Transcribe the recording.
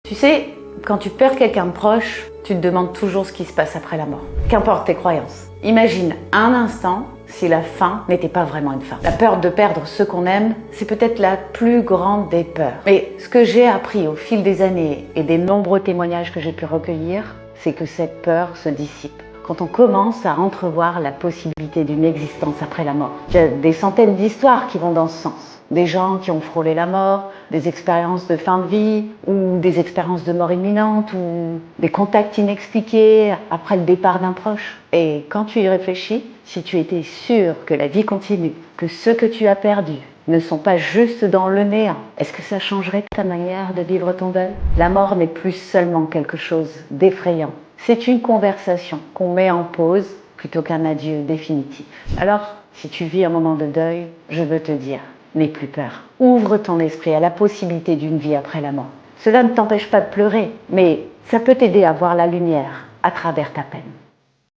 Tu sais, quand tu perds quelqu'un de proche, tu te demandes toujours ce qui se passe après la mort. Qu'importe tes croyances. Imagine un instant si la fin n'était pas vraiment une fin. La peur de perdre ceux qu'on aime, c'est peut-être la plus grande des peurs. Mais ce que j'ai appris au fil des années et des nombreux témoignages que j'ai pu recueillir, c'est que cette peur se dissipe quand on commence à entrevoir la possibilité d'une existence après la mort. Il y a des centaines d'histoires qui vont dans ce sens. Des gens qui ont frôlé la mort, des expériences de fin de vie, ou des expériences de mort imminente, ou des contacts inexpliqués après le départ d'un proche. Et quand tu y réfléchis, si tu étais sûr que la vie continue, que ceux que tu as perdus ne sont pas juste dans le néant, est-ce que ça changerait ta manière de vivre ton deuil? La mort n'est plus seulement quelque chose d'effrayant. C'est une conversation qu'on met en pause plutôt qu'un adieu définitif. Alors, si tu vis un moment de deuil, je veux te dire, n'aie plus peur. Ouvre ton esprit à la possibilité d'une vie après la mort. Cela ne t'empêche pas de pleurer, mais ça peut t'aider à voir la lumière à travers ta peine.